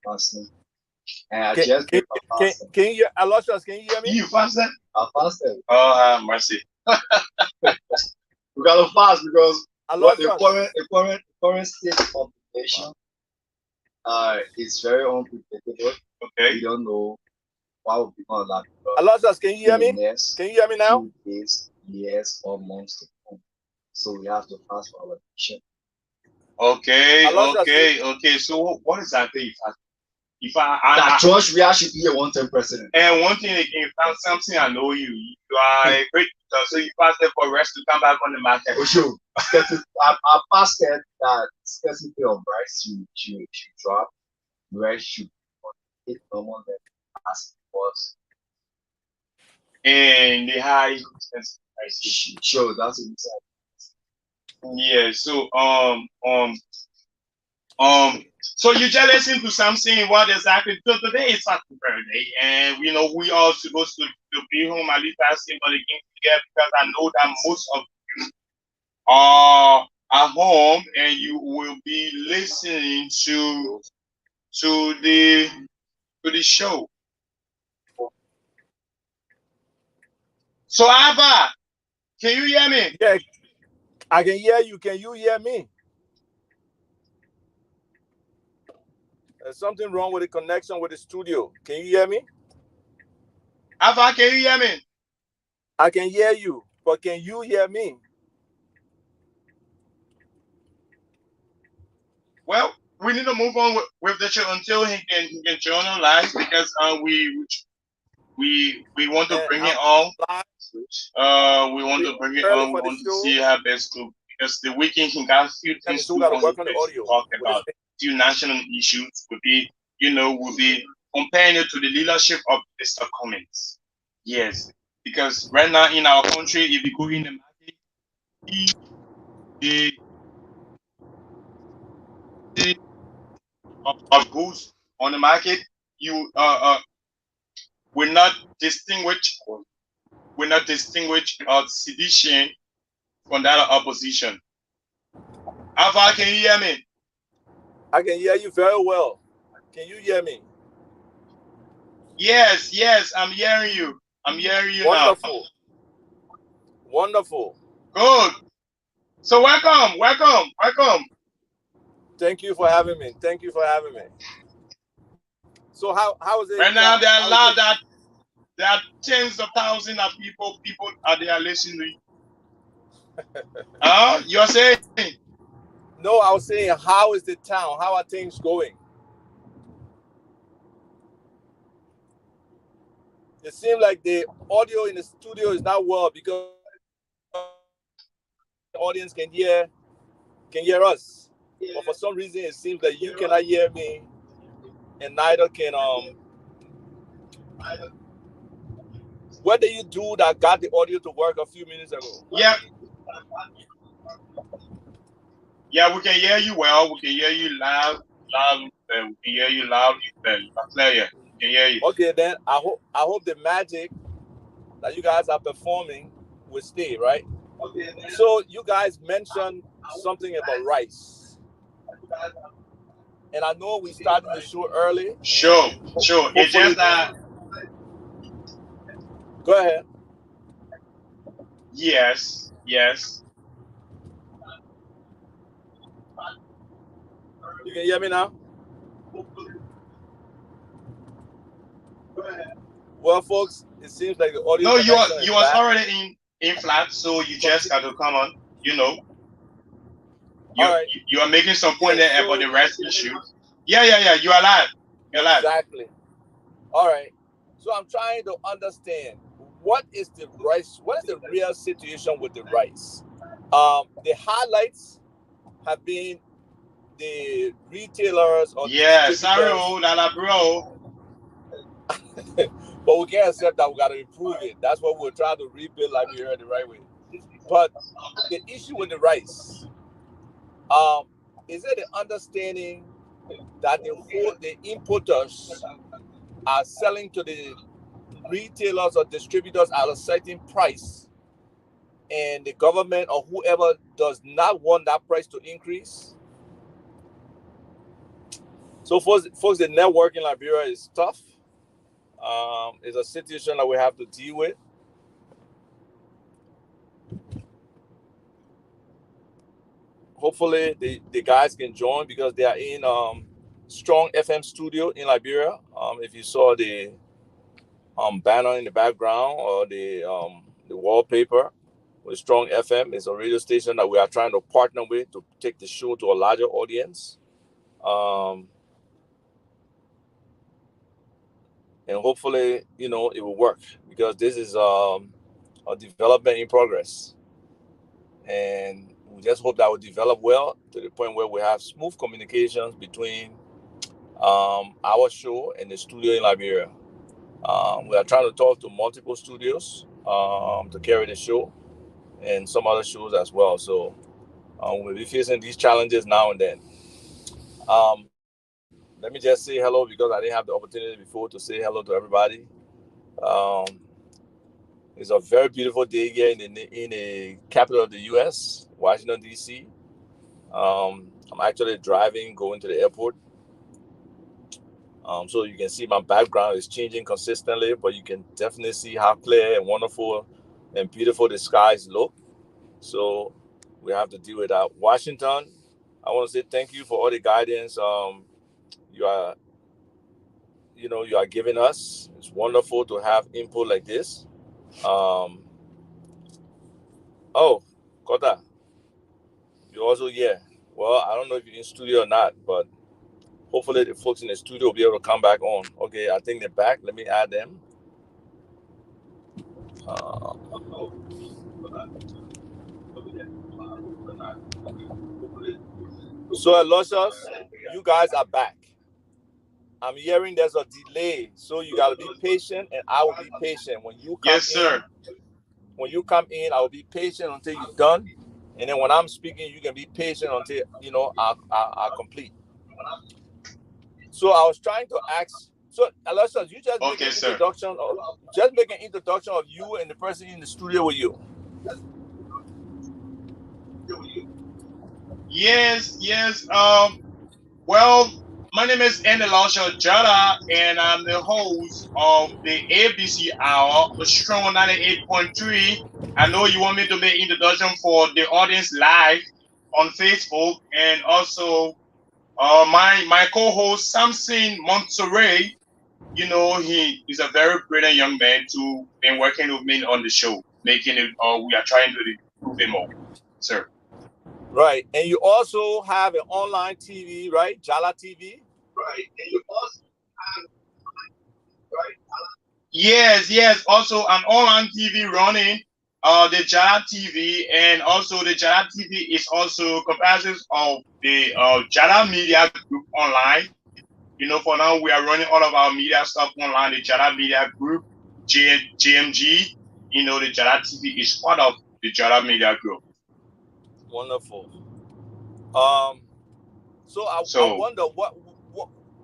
fasting. And I just did my fasting. Can you, Aloysius, can you hear me? You fasted? I fasted. Oh, mercy. We gotta fast because what Aloysius. the current state of the nation is very unpredictable. Okay. We don't know what will become of that. Aloysius, can you hear me? Next Can you hear me now? 2 days, years, or months to come. So we have to fast for our nation. Okay, Aloysius, okay. So what exactly if That George Weah should be a one-term president. And one thing again, found something I know you. You are a great teacher, so you fasted for rest to come back on the market. Oh, sure. I fasted that scarcity of rice should drop. Rice should hit normal level as it was. And the high expensive price. Sure, that's what we said. Yeah, so you just listen to something what exactly. So today is Fasting Friday, and we know we all supposed to be home at least fasting for the game together, because I know that most of you are at home and you will be listening to the show. So Ava, can you hear me? Yeah, I can hear you. Can you hear me? There's something wrong with the connection with the studio. Can you hear me? Ava, can you hear me? I can hear you, but can you hear me? Well, we need to move on with the show until he can join on live, because we want to bring it on. We want to bring it on. We want to see how best to, because the weekend he got a few things to talk about. Few national issues will be, will be comparing it to the leadership of Mr. Cummings. Yes, because right now in our country, if you go in the market, of goods on the market, you will not distinguish sedition from that opposition. Alpha, can you hear me? I can hear you very well. Can you hear me? Yes, I'm hearing you. I'm hearing you Wonderful. now. Wonderful. Good. So welcome. Thank you for having me. So how is it? Right now there are tens of thousands of people are there listening. You're saying? No, I was saying, how is the town? How are things going? It seems like the audio in the studio is not well, because the audience can hear us. But for some reason, it seems that you cannot hear me, and neither can What did you do that got the audio to work a few minutes ago? Yeah, we can hear you well. We can hear you loud. We can hear you loud. Clear. We can hear you. Okay, then I hope the magic that you guys are performing will stay, right? Okay. So you guys mentioned something about rice, and I know we started the show early. Sure. It's just that. Go ahead. Yes. You can hear me now? Well, folks, it seems like the audio. No, you was already in flat, so you just got to come on. You are making some point there about the rest issues. Yeah. You are live. You're live. Exactly. All right. So I'm trying to understand what is the rice. What is the real situation with the rice? The highlights have been the retailers or sorry, bro. But we can't accept that. We got to improve it. That's what we're trying to rebuild, like we heard the right way. But the issue with the rice, is it the understanding that the importers are selling to the retailers or distributors at a certain price, and the government or whoever does not want that price to increase? So, folks, the network in Liberia is tough. It's a situation that we have to deal with. Hopefully, the guys can join because they are in Strong FM studio in Liberia. If you saw the banner in the background or the wallpaper with Strong FM, it's a radio station that we are trying to partner with to take the show to a larger audience. And hopefully, it will work because this is a development in progress. And we just hope that will develop well to the point where we have smooth communications between our show and the studio in Liberia. We are trying to talk to multiple studios to carry the show and some other shows as well. So we'll be facing these challenges now and then. Let me just say hello because I didn't have the opportunity before to say hello to everybody. Um, it's a very beautiful day here in the capital of the U.S., Washington, D.C. I'm actually driving, going to the airport. So you can see my background is changing consistently, but you can definitely see how clear and wonderful and beautiful the skies look. So we have to deal with that. Washington, I want to say thank you for all the guidance you are giving us. It's wonderful to have input like this. Um, oh, Kota, you're also here. Well, I don't know if you're in studio or not, but hopefully the folks in the studio will be able to come back on. Okay, I think they're back. Let me add them. Uh, so, Aloysius, you guys are back. I'm hearing there's a delay, so you got to be patient, and I will be patient. When you come Yes, sir. I will be patient until you're done, and then when I'm speaking, you can be patient until I complete. So I was trying to ask. So Aloysius, you just make Okay, an sir. introduction of you and the person in the studio with you. Yes. Well, my name is Elisha Jada, and I'm the host of the ABC Hour, Strong 98.3. I know you want me to make introduction for the audience live on Facebook, and also my co-host Samson Monterey. He is a very brilliant young man to been working with me on the show, making it. We are trying to improve it more, sir. Right, and you also have an online TV, right? Jala TV. Yes. Also, an online TV running, the Jara TV, and also the Jara TV is also comprises of the Jara Media Group online. For now, we are running all of our media stuff online. The Jara Media Group, JMG. The Jara TV is part of the Jara Media Group. Wonderful. So I So wonder what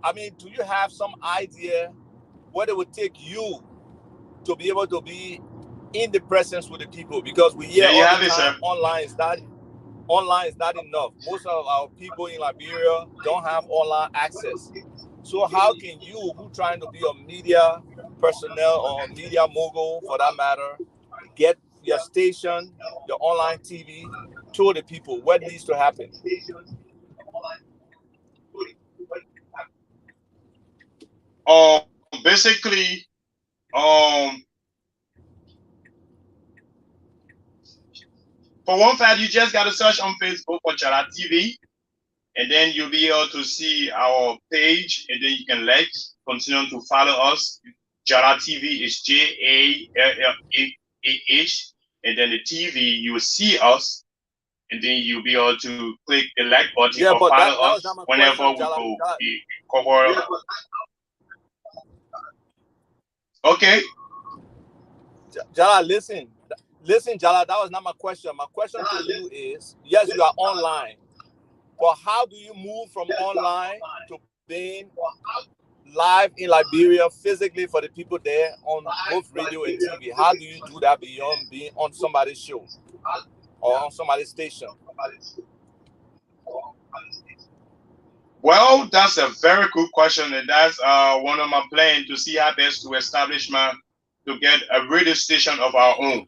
I mean. Do you have some idea what it would take you to be able to be in the presence with the people? Because we hear there you all the have it, time sir. online is not enough. Most of our people in Liberia don't have online access. So how can you, who trying to be a media personnel or a media mogul for that matter, get your station, your online TV to the people? What needs to happen? Basically, for one fact, you just got to search on Facebook for Jara TV, and then you'll be able to see our page, and then you can continue to follow us. Jara TV is JALLAH, and then the TV, you will see us, and then you'll be able to click the like button Yeah, or but follow that was us not my whenever question, we Jala. go cover. Okay. Jala, listen, Jala. That was not my question. My question to you is: yes, you are online, but how do you move from online to being live in Liberia physically for the people there on both radio and TV? How do you do that beyond being on somebody's show or on somebody's station? Well, that's a very good question, and that's one of my plans to see how best to establish to get a radio station of our own.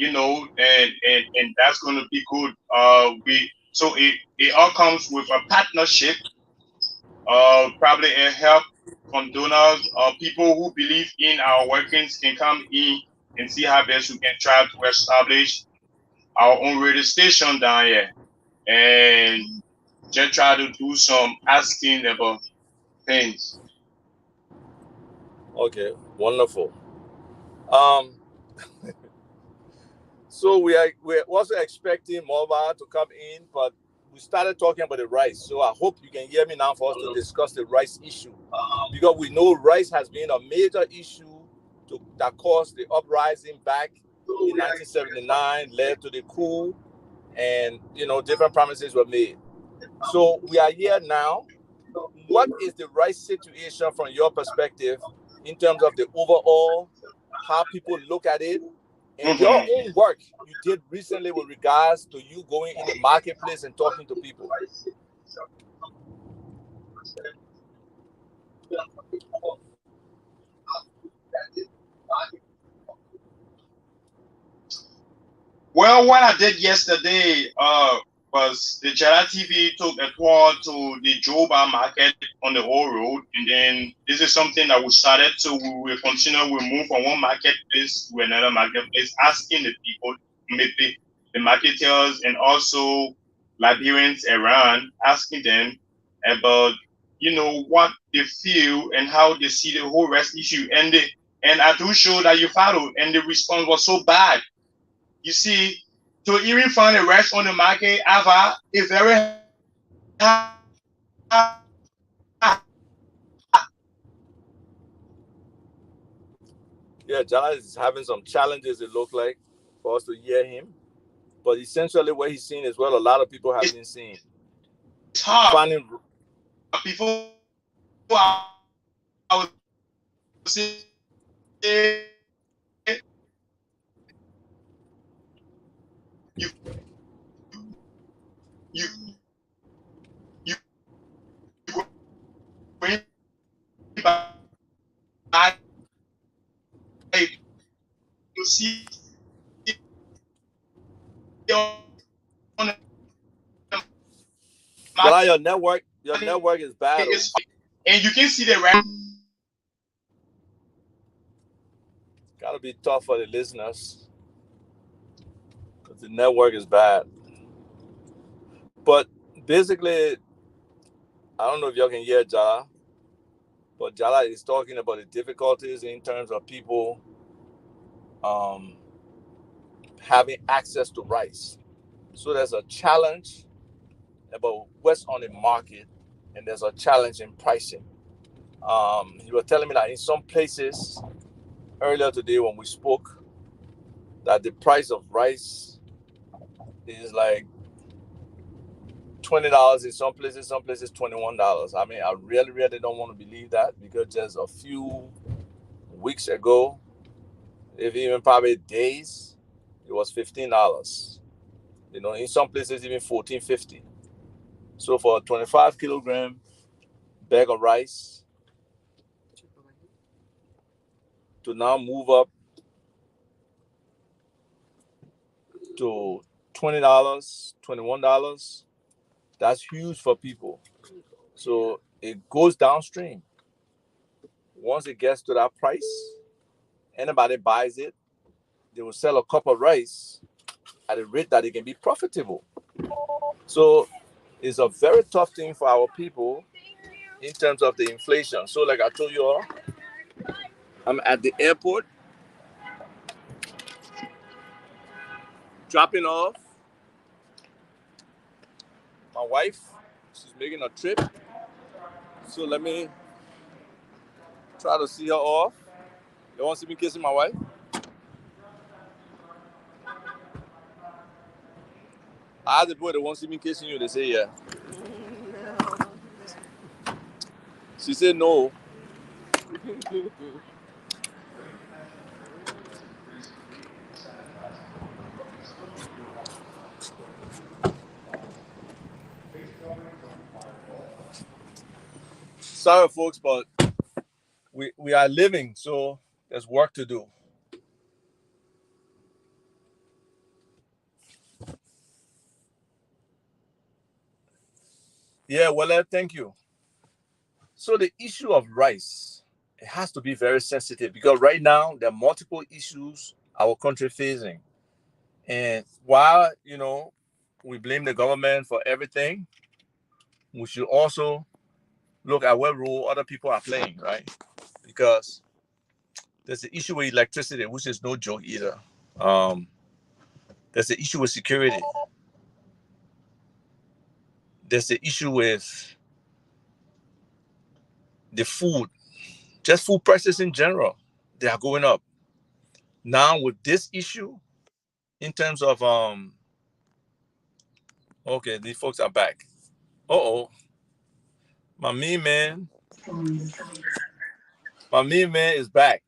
And that's going to be good. It all comes with a partnership, probably a help from donors or people who believe in our workings can come in and see how best we can try to establish our own radio station down here and just try to do some asking about things. Okay, wonderful. Um, so we're also expecting mobile to come in, but we started talking about the rice. So I hope you can hear me now for us to discuss the rice issue, because we know rice has been a major issue that caused the uprising back in 1979, led to the coup, and different promises were made. So we are here now. What is the rice situation from your perspective in terms of the overall, how people look at it, and your Mm-hmm. own work you did recently with regards to you going in the marketplace and talking to people? Well, what I did yesterday was the Jara TV took a tour to the Joba market on the old road, and then this is something that we started. So we will continue. We move from one marketplace to another marketplace, asking the people, maybe the marketers and also Liberians around, asking them about what they feel and how they see the whole rest issue. And I do show that you followed, and the response was so bad. You see, to even find a rest on the market, have a very Yeah, Jala is having some challenges, it look like, for us to hear him. But essentially what he's seeing is what a lot of people have been seeing. it's hard. Finding Before I would say you you you going by to see on the Jala, market your network is bad. Oh. is, and you can see the rest. Gotta be tough for the listeners because the network is bad. But basically, I don't know if y'all can hear Jala, but Jala is talking about the difficulties in terms of people um, having access to rice. So there's a challenge about what's on the market, and there's a challenge in pricing. You were telling me that in some places earlier today when we spoke, that the price of rice is like $20 in some places $21. I mean, I really, really don't want to believe that, because just a few weeks ago, if even probably days, it was $15. In some places even 14.50. So for a 25 kilogram bag of rice to now move up to $20, $21, that's huge for people. So it goes downstream. Once it gets to that price, anybody buys it, they will sell a cup of rice at a rate that it can be profitable. So it's a very tough thing for our people in terms of the inflation. So like I told you all, I'm at the airport dropping off my wife. She's making a trip. So let me try to see her off. You want to see me kissing my wife? I asked the boy that wants to see me kissing you. They say yeah. She said no. Sorry, folks, but we are living, so there's work to do. Yeah, well, thank you. So the issue of rice, it has to be very sensitive because right now there are multiple issues our country facing. And while, we blame the government for everything, we should also look at what role other people are playing, right? Because there's the issue with electricity, which is no joke either. Um, there's the issue with security. There's the issue with the food, just food prices in general. They are going up. Now with this issue, in terms of okay, these folks are back. Uh-oh. My mean man. My mean man is back.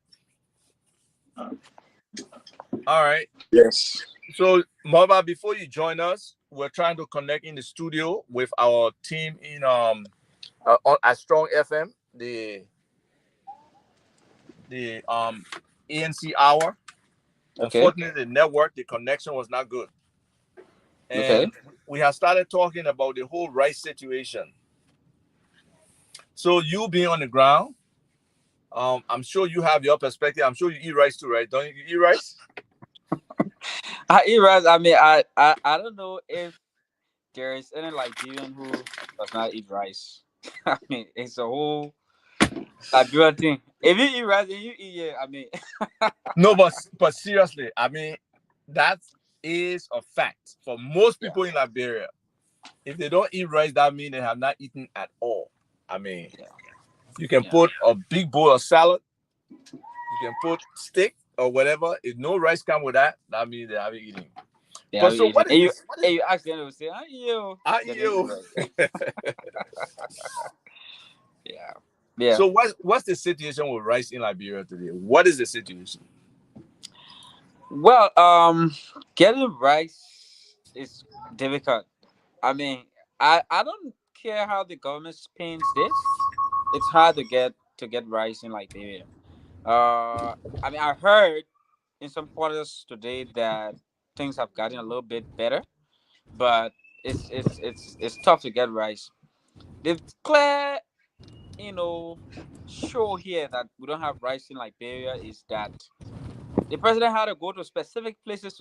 All right. Yes. So, Maba, before you join us, we're trying to connect in the studio with our team in at Strong FM, the ANC hour. Okay. Unfortunately, the network, the connection was not good, Okay. and we have started talking about the whole rice situation. So, you being on the ground, I'm sure you have your perspective. I'm sure you eat rice too, right? Don't you eat rice? I eat rice. I mean, I don't know if there is any Liberian who does not eat rice. I mean, it's a whole Liberian thing. If you eat rice, then you eat. Yeah, I mean, No, but seriously, I mean, that is a fact for most yeah, people in Liberia. If they don't eat rice, that means they have not eaten at all. I mean, yeah, you can yeah, put a big bowl of salad, you can put steak or whatever. If no rice come with that, that means they haven't eaten. yeah. But We so eating. what is this? What is And you ask them, they will say, "Ah, you." I They eat don't eat you? rice. Yeah, yeah. So what's the situation with rice in Liberia today? What is the situation? Well, getting rice is difficult. I mean, I don't care how the government spins this. It's hard to get rice in Liberia. I mean, I heard in some quarters today that things have gotten a little bit better, but it's tough to get rice. The clear, you know, show here that we don't have rice in Liberia is that the president had to go to specific places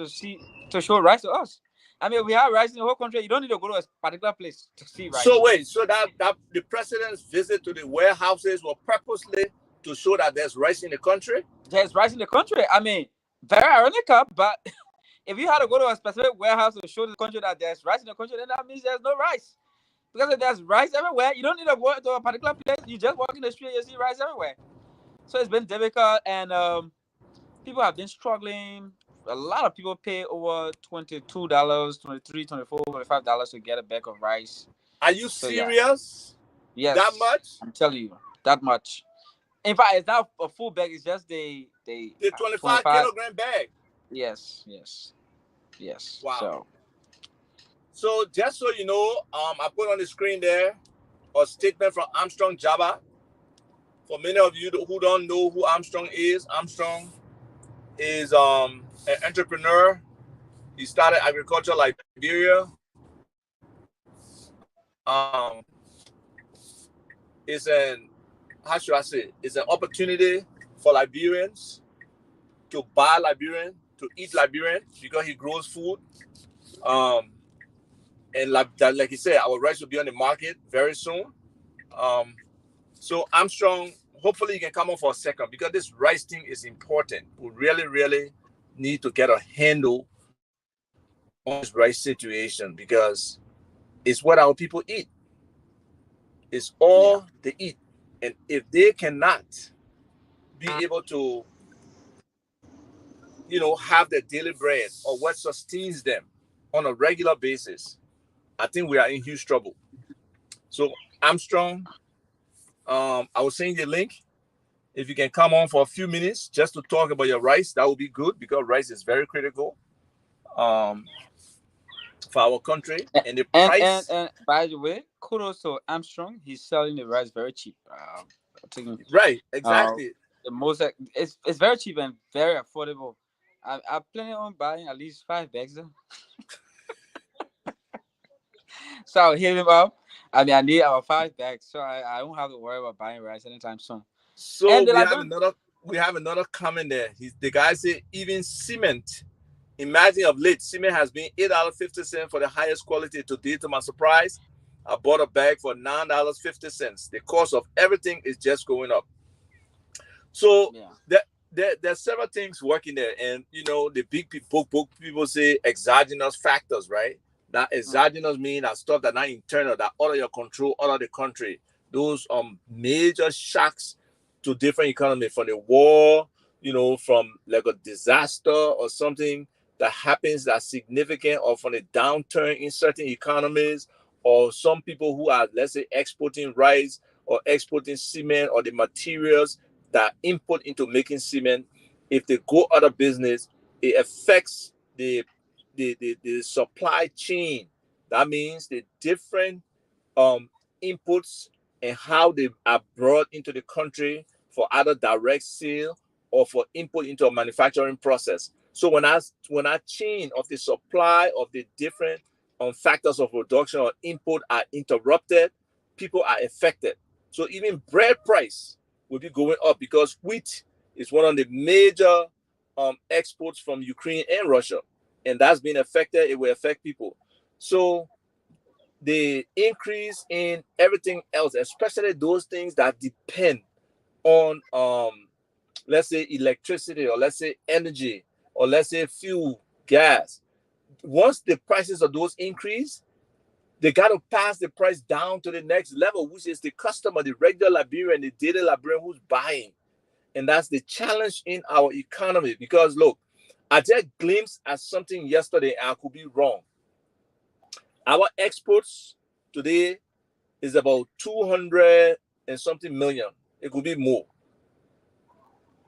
to show rice to us. I mean, we have rice in the whole country. You don't need to go to a particular place to see So rice. wait, so that the president's visit to the warehouses were purposely to show that there's rice in the country? There's rice in the country. I mean, very ironical, but if you had to go to a specific warehouse to show the country that there's rice in the country, then that means there's no rice. Because if there's rice everywhere, you don't need to go to a particular place. You just walk in the street, you see rice everywhere. So it's been difficult, and people have been struggling. A lot of people pay over $22, 23, 24, $25 to get a bag of rice. Are you So yeah, serious? That yes, much? I'm telling you that much. In fact, it's not a full bag. It's just the The 25 25. kilogram bag. Yes, yes, yes. Wow. So just so you know, I put on the screen there a statement from Armstrong Jabba. For many of you who don't know who Armstrong is an entrepreneur. He started agriculture Liberia. Um, it's an how should I say? It's an opportunity for Liberians to buy Liberian, to eat Liberian because he grows food. Um, and like he said, our rice will be on the market very soon. Um, so Armstrong, hopefully you can come on for a second because this rice thing is important. We really, really need to get a handle on this rice situation because it's what our people eat. It's Yeah, all they eat. And if they cannot be able to, have their daily bread or what sustains them on a regular basis, I think we are in huge trouble. So Armstrong, I will send you the link. If you can come on for a few minutes just to talk about your rice, that would be good because rice is very critical. Um, for our country, A- and the and price, and by the way, kudos to Armstrong. He's selling the rice very cheap. I think right? uh, Exactly. the most it's very cheap and very affordable. I plan on buying at least 5 bags, so I'll hit him up. I mean, I need our 5 bags, so I don't have to worry about buying rice anytime soon. So And the Liberian, we have another comment there. The guy said even cement. Imagine of late, cement has been $8.50 for the highest quality. Today, to my surprise, I bought a bag for $9.50. The cost of everything is just going up. So yeah, there's several things working there, and the big book people say exogenous factors, right? That mm, exogenous mean that stuff that not internal, that out of your control, out of the country. Those major shocks to different economy, from the war, from like a disaster or something that happens that's significant, or from a downturn in certain economies, or some people who are, let's say, exporting rice or exporting cement or the materials that input into making cement. If they go out of business, it affects the supply chain. That means the different um, inputs and how they are brought into the country for either direct sale or for input into a manufacturing process. So when I chain of the supply of the different factors of production or input are interrupted, people are affected. So even bread price will be going up, because wheat is one of the major exports from Ukraine and Russia, and that's been affected. It will affect people. So the increase in everything else, especially those things that depend on let's say electricity, or let's say energy, or let's say fuel, gas. Once the prices of those increase, they got to pass the price down to the next level, which is the customer, the regular Liberian, the daily Liberian who's buying. And that's the challenge in our economy. Because look, I just glimpsed at something yesterday, and I could be wrong. Our exports today is about 200 and something million. It could be more.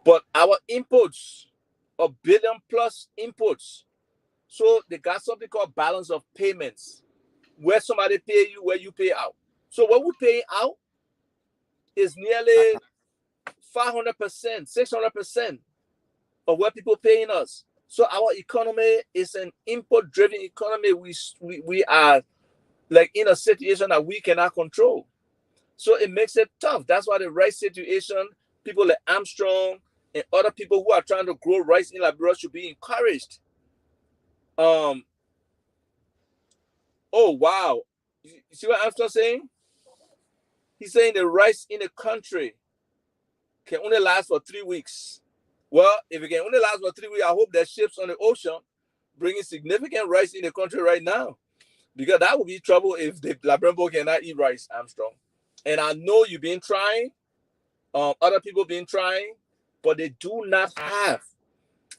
But our imports, a billion plus imports. So they got something called balance of payments, where somebody pay you, where you pay out. So what we pay out is nearly 500%, 600% of what people paying us. So our economy is an import-driven economy. We are like in a situation that we cannot control. So it makes it tough. That's why the rice situation, people like Armstrong and other people who are trying to grow rice in Liberia should be encouraged. Um. Oh wow, you see what Armstrong saying? He's saying the rice in the country can only last for 3 weeks. Well, if it can only last for 3 weeks, I hope there's ships on the ocean bringing significant rice in the country right now, because that would be trouble if the Labrambo cannot eat rice, Armstrong. And I know you've been trying, other people been trying, but they do not have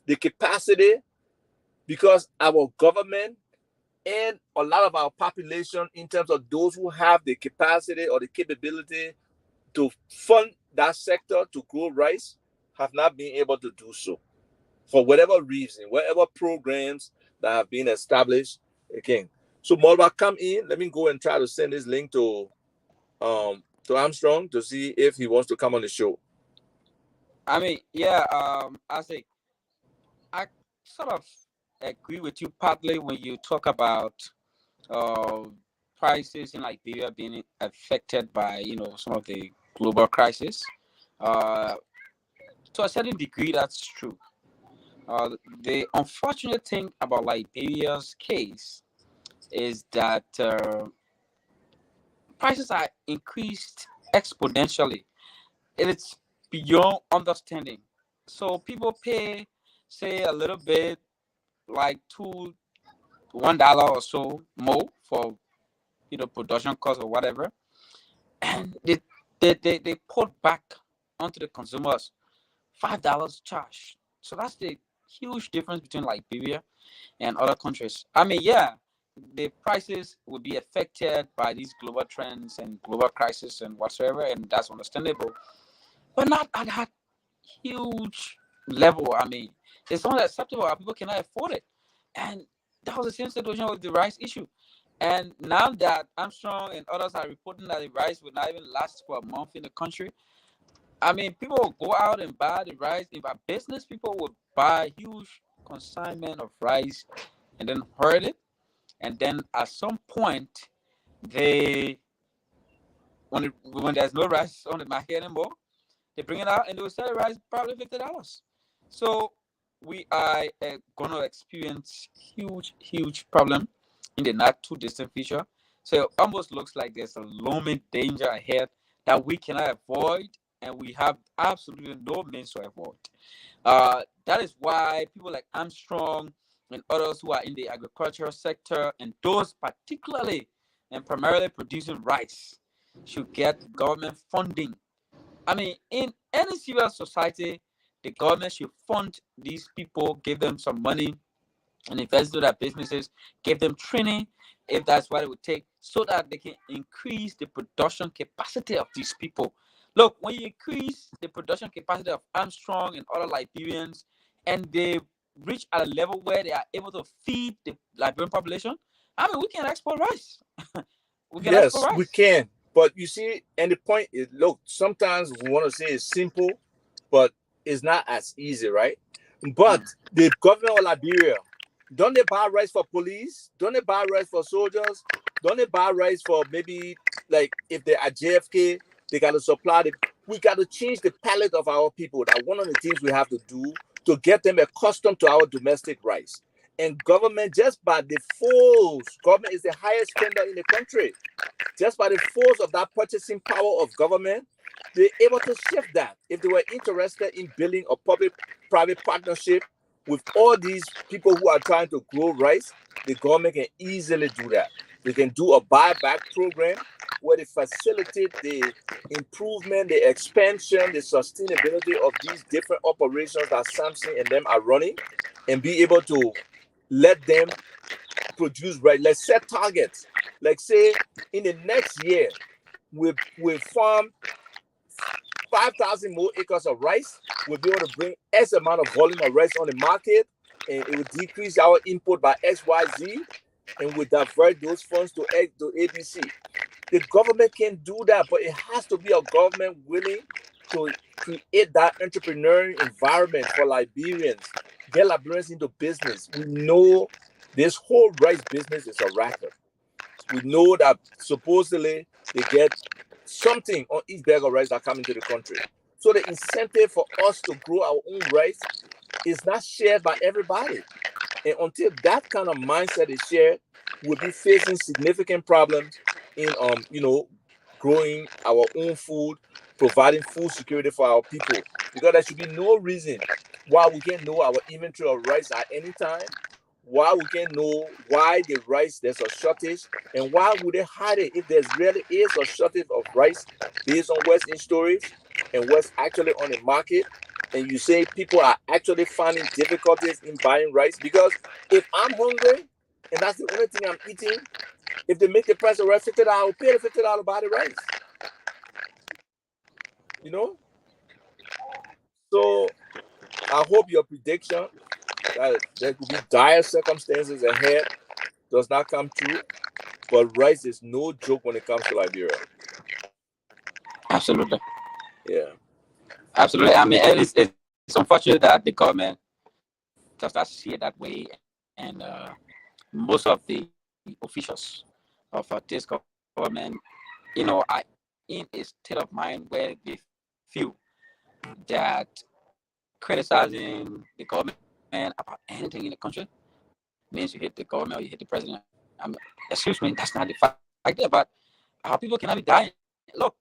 the capacity, because our government and a lot of our population, in terms of those who have the capacity or the capability to fund that sector to grow rice, have not been able to do so for whatever reason, whatever programs that have been established. Again, so Molba, come in. Let me go and try to send this link to Armstrong to see if he wants to come on the show. I mean, yeah. I say I sort of agree with you partly when you talk about uh, prices in Liberia being affected by some of the global crisis. Uh, to a certain degree, that's true. The unfortunate thing about Liberia's case is that prices are increased exponentially. It's beyond understanding. So people pay, say, a little bit, like $1 or so more for production cost or whatever, and they put back onto the consumers $5 charge. So that's the huge difference between Liberia and other countries. I mean, yeah, the prices will be affected by these global trends and global crisis and whatsoever, and that's understandable, but not at that huge level. I mean, it's not acceptable. People cannot afford it, and That was the same situation with the rice issue. And now that Armstrong and others are reporting that the rice will not even last for a month in the country, I mean, people will go out and buy the rice. If a business, people will buy huge consignment of rice and then hoard it. And then at some point, they when there's no rice on the market anymore, they bring it out and they will sell the rice probably $50. So we are going to experience huge problem in the not too distant future. So it almost looks like there's a looming danger ahead that we cannot avoid, and we have absolutely no means to avoid. That is why people like Armstrong and others who are in the agricultural sector, and those particularly and primarily producing rice, should get government funding. I mean, in any civil society, the government should fund these people, give them some money, and invest in their businesses, give them training, if that's what it would take, so that they can increase the production capacity of these people. Look, when you increase the production capacity of Armstrong and other Liberians, and they reach at a level where they are able to feed the Liberian population, I mean, we can export rice. We can export Yes, we rice. can. But you see, and the point is, look, sometimes we want to say it's simple, but it's not as easy, right? But the government of Liberia, don't they buy rice for police? Don't they buy rice for soldiers? Don't they buy rice for maybe, like, if they're at JFK, they got to supply the. We got to change the palate of our people. That one of the things we have to do to get them accustomed to our domestic rice. And government, just by default, government is the highest spender in the country. Just by the force of that purchasing power of government, they're able to shift that. If they were interested in building a public-private partnership with all these people who are trying to grow rice, the government can easily do that. They can do a buyback program where they facilitate the improvement, the expansion, the sustainability of these different operations that Samson and them are running, and be able to let them produce right. Let's set targets. Like, say in the next year, we farm 5,000 more acres of rice. We'll be able to bring X amount of volume of rice on the market, and it will decrease our input by XYZ, and we divert those funds to ABC. The government can do that, but it has to be a government willing to create that entrepreneurial environment for Liberians, get Liberians into business. We know this whole rice business is a racket. We know that supposedly they get something on each bag of rice that come into the country. So the incentive for us to grow our own rice is not shared by everybody. And until that kind of mindset is shared, we'll be facing significant problems in growing our own food, providing food security for our people. Because there should be no reason why we can know our inventory of rice at any time, why we can know why the rice there's a shortage, and why would they hide it if there's really is a shortage of rice based on what's in storage and what's actually on the market. And you say people are actually finding difficulties in buying rice. Because if I'm hungry and that's the only thing I'm eating, if they make the price of rice $50, I'll pay the $50 to buy the rice. You know? So I hope your prediction that there could be dire circumstances ahead does not come true. But rice is no joke when it comes to Liberia. Absolutely. Yeah. Absolutely. I mean, it's unfortunate that the government does not see it that way. And most of the officials of this government, are in a state of mind where they feel that criticizing the government about anything in the country means you hit the government or you hit the president. I mean, excuse me, that's not the fact there, but our people cannot be dying. Look,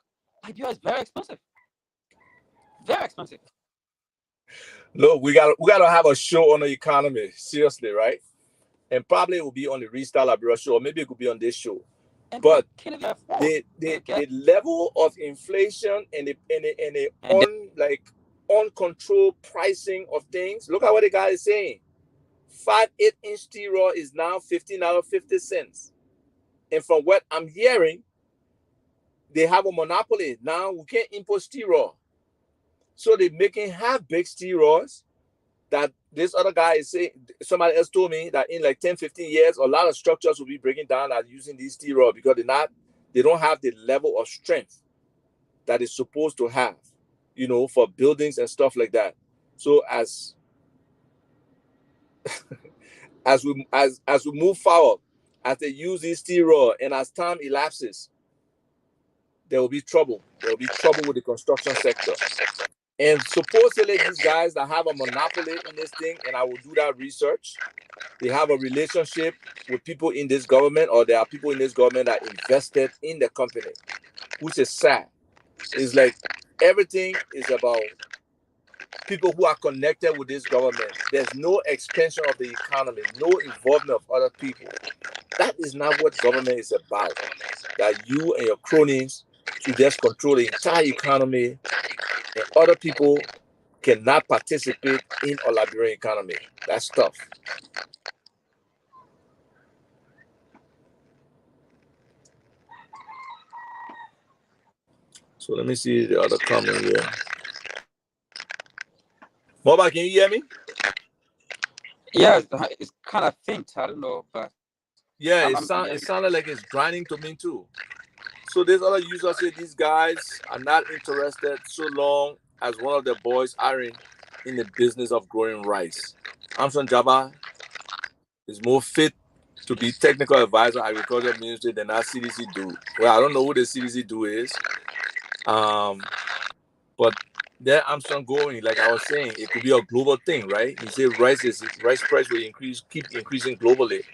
Liberia is very expensive. Very expensive. Look, we gotta have a show on the economy, seriously, right? And probably it will be on the Restart Liberia show, or maybe it could be on this show. And people But can't even afford. the level of inflation and the And uncontrolled pricing of things. Look at what the guy is saying. 5/8-inch T-Raw is now $15.50. And from what I'm hearing, they have a monopoly. Now we can't import T-Raw. So they're making half-baked T-Raws that this other guy is saying, somebody else told me that in like 10, 15 years, a lot of structures will be breaking down and using these steel rod because they don't have the level of strength that it's supposed to have, for buildings and stuff like that. So as we move forward, as they use these steel rod and as time elapses, there will be trouble. There will be trouble with the construction sector. And supposedly these guys that have a monopoly in this thing, and I will do that research, they have a relationship with people in this government, or there are people in this government that invested in the company, which is sad. It's like everything is about people who are connected with this government. There's no expansion of the economy, no involvement of other people. That is not what government is about. That you and your cronies should just control the entire economy, and other people cannot participate in a Liberian economy. That's tough. So let me see the other comment here. Moba, can you hear me? Yeah, it's kind of faint. I don't know, but Yeah, I'm it sounded like it's grinding to me too. So this other user said these guys are not interested so long as one of their boys are in the business of growing rice. Amson Jabba is more fit to be technical advisor agriculture ministry than that CDC do. Well, I don't know who the CDC do is. But there Armstrong going, like I was saying, it could be a global thing, right? He said rice price will keep increasing globally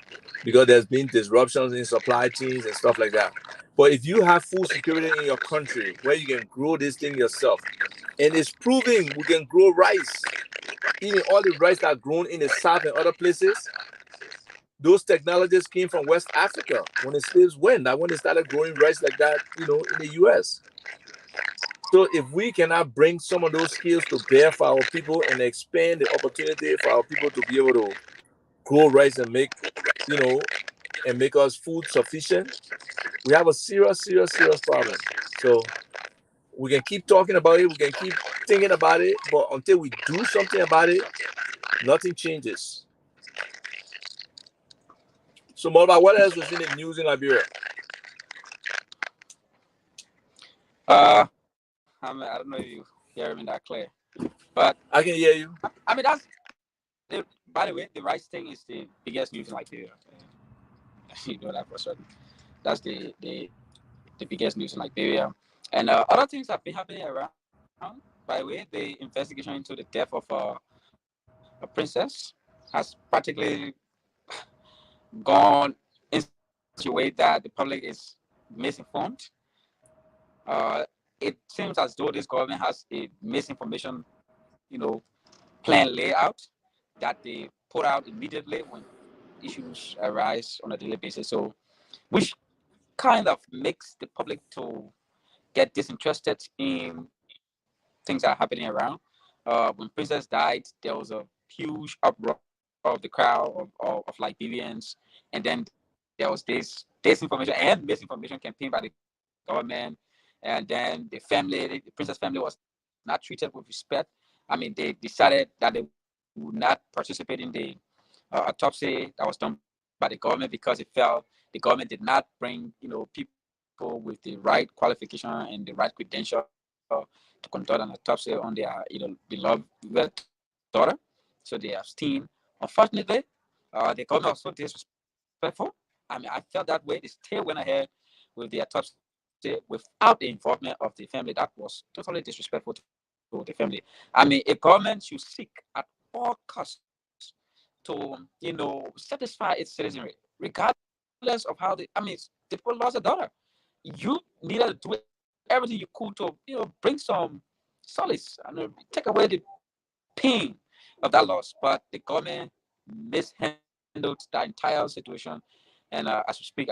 because there's been disruptions in supply chains and stuff like that. But if you have food security in your country where you can grow this thing yourself, and it's proving we can grow rice, even all the rice that are grown in the south and other places, those technologies came from West Africa when the slaves went. That when they started growing rice like that, in the US. So if we cannot bring some of those skills to bear for our people and expand the opportunity for our people to be able to grow rice and make us food sufficient, we have a serious, serious, serious problem. So we can keep talking about it, we can keep thinking about it, but until we do something about it, nothing changes. So Molba, what else is in the news in Liberia? I don't know if you hear me that clear, but I can hear you. I mean by the way, the rice thing is the biggest news in Liberia. You know that for certain. That's the biggest news in Liberia, and other things have been happening around. By the way, the investigation into the death of a princess has practically gone in such a way that the public is misinformed. It seems as though this government has a misinformation, you know, plan layout that they put out immediately when issues arise on a daily basis. So, which kind of makes the public to get disinterested in things that are happening around. When Princess died, there was a huge uproar of the crowd of Liberians, and then there was this disinformation and misinformation campaign by the government, and then the princess family was not treated with respect. I mean, they decided that they would not participate in the autopsy that was done by the government because it felt the government did not bring, people with the right qualification and the right credential to conduct an autopsy on their, beloved daughter. So they abstained. Unfortunately, the government was so disrespectful. I mean, I felt that way. They still went ahead with the autopsy without the involvement of the family. That was totally disrespectful to the family. I mean, a government should seek at all costs to, satisfy its citizenry, regardless of how the people lost a daughter. You needed to do everything you could to, bring some solace and take away the pain of that loss. But the government mishandled that entire situation. And as we speak,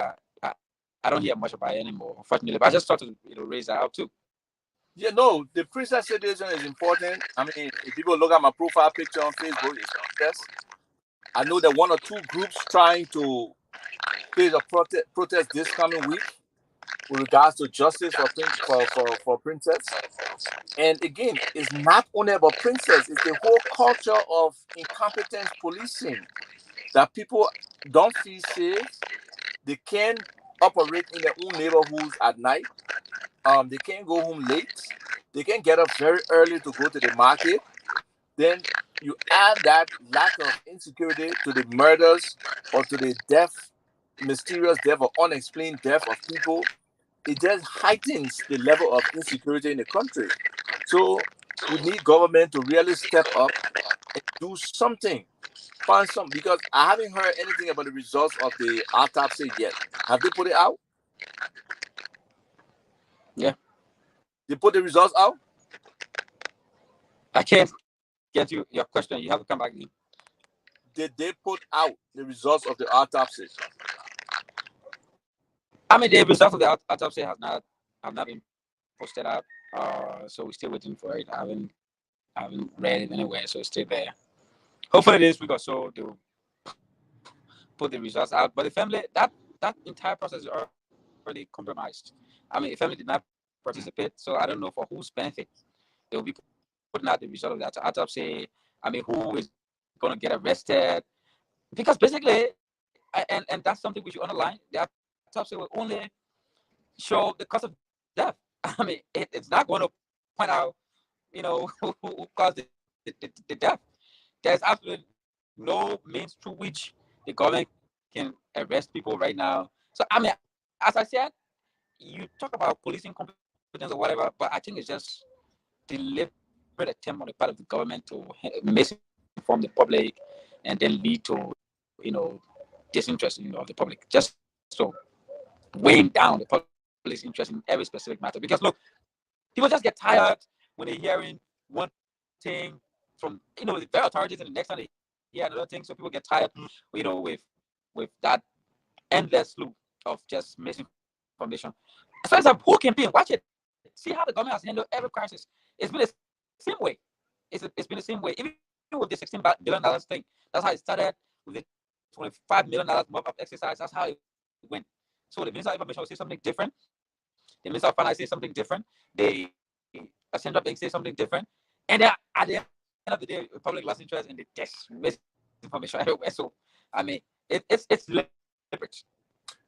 I don't hear much about it anymore, unfortunately. But I just thought to, raise that out too. Yeah, no, the princess situation is important. I mean, if people look at my profile picture on Facebook, it's princess. I know there are one or two groups trying to face a protest this coming week. with regards to justice for Princess. And again, it's not only about Princess, it's the whole culture of incompetence policing that people don't feel safe. They can't operate in their own neighborhoods at night. They can't go home late. They can get up very early to go to the market. Then you add that lack of insecurity to the murders or to the death, mysterious death or unexplained death of people. It just heightens the level of insecurity in the country. So we need government to really step up and do something. Find something, because I haven't heard anything about the results of the autopsy yet. Have they put it out? Yeah. They put the results out? I can't get you your question. You have to come back in. Did they put out the results of the autopsy? I mean, the results of the autopsy have not been posted out. So we're still waiting for it. I haven't read it anywhere, so it's still there. Hopefully this week or so they'll put the results out. But the family, that entire process is already compromised. I mean, the family did not participate, so I don't know for whose benefit they will be putting out the result of that autopsy. I mean, who is going to get arrested? Because basically, and that's something we should underline. The autopsy will only show the cause of death. I mean, it's not going to point out, who caused the death. There's absolutely no means through which the government can arrest people right now. So, I mean, as I said, you talk about policing competence or whatever, but I think it's just deliberate attempt on the part of the government to misinform the public and then lead to, disinterest, of the public, just so weighing down the public's interest in every specific matter. Because look, people just get tired when they're hearing one thing from, the very authorities, and the next time they hear another thing. So people get tired, with that endless loop of just misinformation. As far as a whole campaign, watch it. See how the government has handled every crisis. It's been the same way. It's been the same way. Even with the $16 billion thing, that's how it started. With the $25 million mop up exercise, that's how it went. So the Minister of Information will say something different. The Minister of Finance say something different. The Central Bank say something different. And then at the end of the day, public lost interest and they just misinformation everywhere. So I mean, it's deliberate.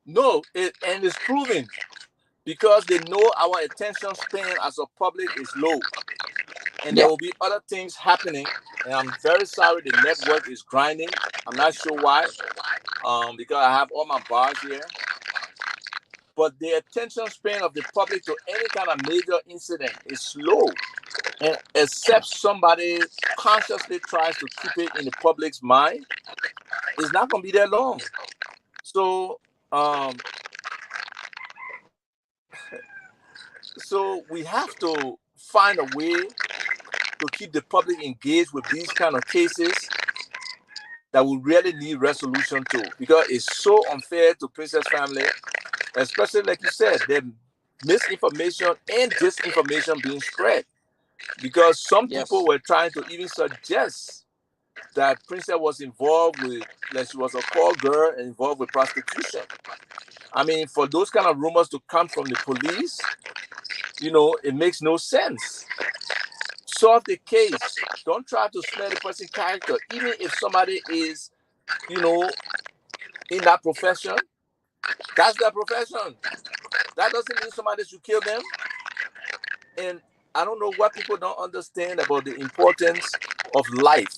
No, and it's proven because they know our attention span as a public is low. And there Yeah. will be other things happening. And I'm very sorry the network is grinding. I'm not sure why. Because I have all my bars here. But the attention span of the public to any kind of major incident is slow. And except somebody consciously tries to keep it in the public's mind, it's not gonna be that long. So so we have to find a way to keep the public engaged with these kind of cases that will really need resolution to, because it's so unfair to Princess family, especially like you said, the misinformation and disinformation being spread. Because some people Yes. were trying to even suggest that Princess was involved with, like she was a call girl and involved with prostitution. I mean, for those kind of rumors to come from the police, it makes no sense. Solve the case. Don't try to smear the person's character, even if somebody is, in that profession. That's their profession. That doesn't mean somebody should kill them. And I don't know what people don't understand about the importance of life,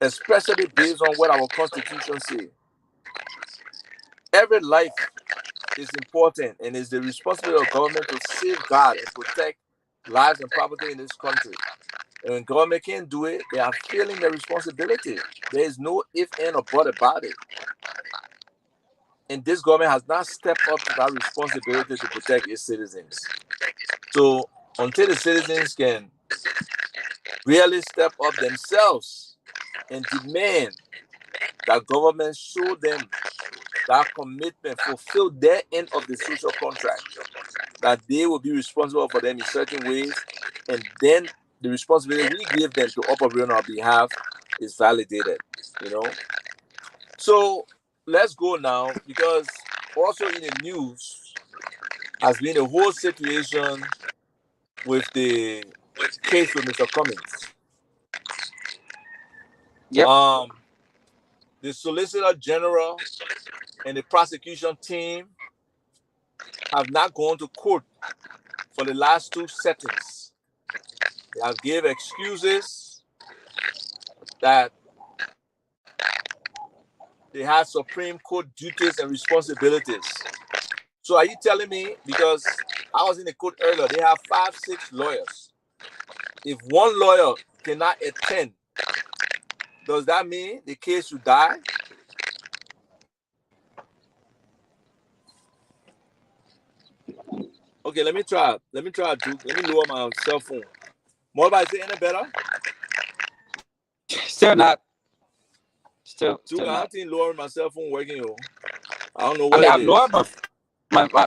especially based on what our Constitution says. Every life is important, and it's the responsibility of government to safeguard and protect lives and property in this country. And when government can't do it, they are failing their responsibility. There is no if, and, or but about it. And this government has not stepped up to that responsibility to protect its citizens. So until the citizens can really step up themselves and demand that government show them that commitment, fulfill their end of the social contract, that they will be responsible for them in certain ways, and then the responsibility we give them to operate on our behalf is validated. So let's go now, because also in the news, has been the whole situation with the case with Mr. Cummings. Yep. The Solicitor General and the prosecution team have not gone to court for the last two settings. They have gave excuses that they have Supreme Court duties and responsibilities. So are you telling me, because I was in the court earlier, they have 5, 6 lawyers. If one lawyer cannot attend, does that mean the case should die? Okay, let me try. Let me lower my cell phone. More, is it any better? Still not. Still I not. think lowering my cell phone working. I don't know I what mean, it I've is. lowered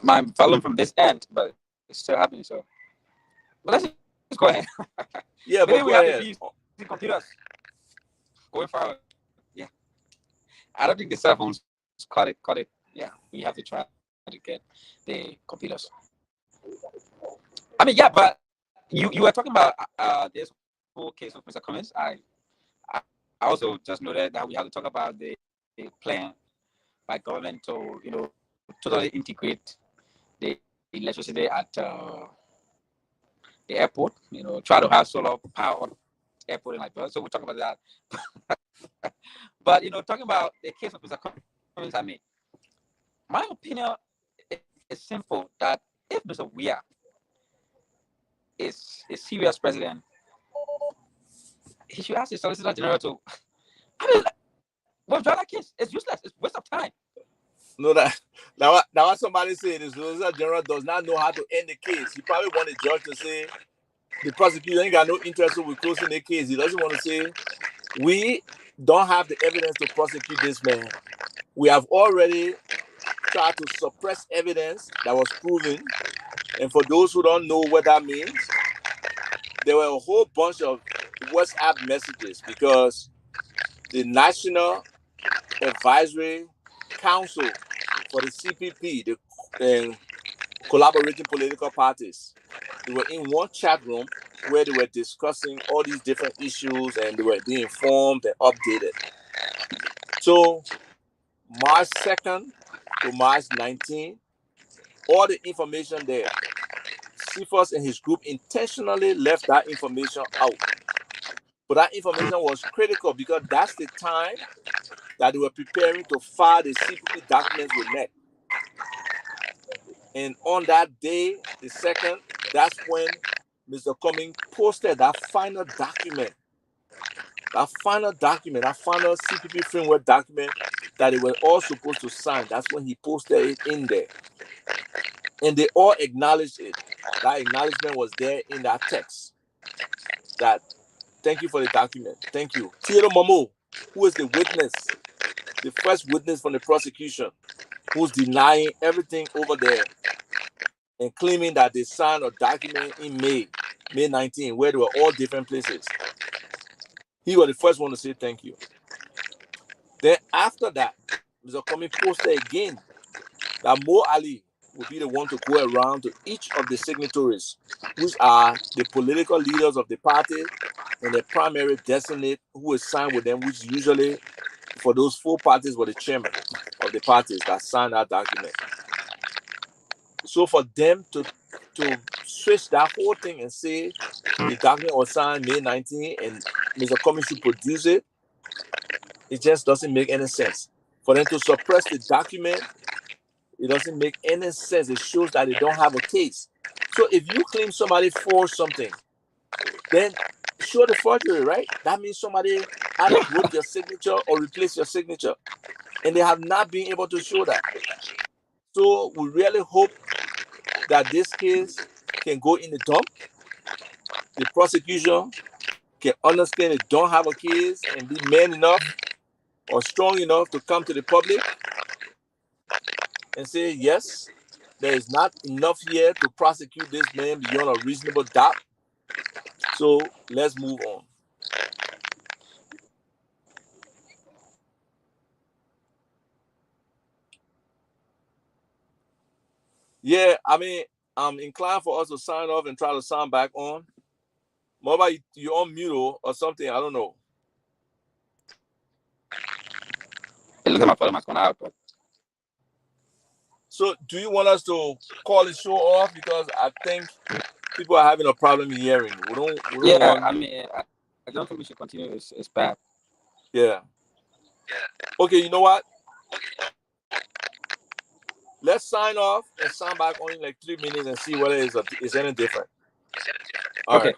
my volume from this end, but it's still happening. So, but let's just go ahead. Yeah, Maybe but we go have to ahead. be using computers going forward. Yeah, I don't think the cell phones cut it. Yeah, we have to try to get the computers. I mean, yeah, but you were talking about this whole case with Mr. Cummings. I also just noted that we have to talk about the plan by government to totally integrate the electricity at the airport. Try to have solar power airport and like that. So we'll talk about that. But talking about the case of Mr. Cummings, I mean, my opinion is simple that if Mr. Weir is a serious president, he should ask the Solicitor General to. I mean, withdraw that case. It's useless. It's waste of time. No, now what somebody said the Solicitor General does not know how to end the case. He probably want the judge to say the prosecutor ain't got no interest in closing the case. He doesn't want to say we don't have the evidence to prosecute this man. We have already tried to suppress evidence that was proven. And for those who don't know what that means, there were a whole bunch of WhatsApp messages because the National Advisory Council for the CPP, the collaborating political parties, they were in one chat room where they were discussing all these different issues and they were being informed and updated. So March 2nd to March 19th, all the information there, Cephas and his group intentionally left that information out. But that information was critical because that's the time that they were preparing to file the CPP documents with NEC. And on that day, the 2nd, that's when Mr. Cummings posted that final document, that final CPP framework document that they were all supposed to sign. That's when he posted it in there. And they all acknowledged it. That acknowledgement was there in that text. That, thank you for the document. Thank you. Theodore Momo, who is the witness, the first witness from the prosecution, who's denying everything over there and claiming that they signed a document in May 19, where they were all different places. He was the first one to say thank you. Then after that, Mr. Cummings posted again that Mo Ali will be the one to go around to each of the signatories, which are the political leaders of the party and the primary designate who is signed with them, which usually for those 4 parties were the chairman of the parties that signed that document. So for them to switch that whole thing and say the document was signed May 19 and Mr. Cummings should produce it, it just doesn't make any sense. For them to suppress the document, it doesn't make any sense. It shows that they don't have a case. So if you claim somebody forged something, then show the forgery, right? That means somebody either wrote your signature or replaced your signature. And they have not been able to show that. So we really hope that this case can go in the dump. The prosecution can understand they don't have a case and be man enough or strong enough to come to the public and say, yes, there is not enough here to prosecute this man beyond a reasonable doubt. So let's move on. Yeah, I mean, I'm inclined for us to sign off and try to sound back on. What about you on mute or something? I don't know. It looks like my phone is going out. But... So, do you want us to call the show off because I think people are having a problem hearing? We don't Yeah, want. I mean, I don't think we should continue. It's bad. Yeah. Okay, you know what? Let's sign off and sound back on in like 3 minutes and see whether it's any different. All Okay. right.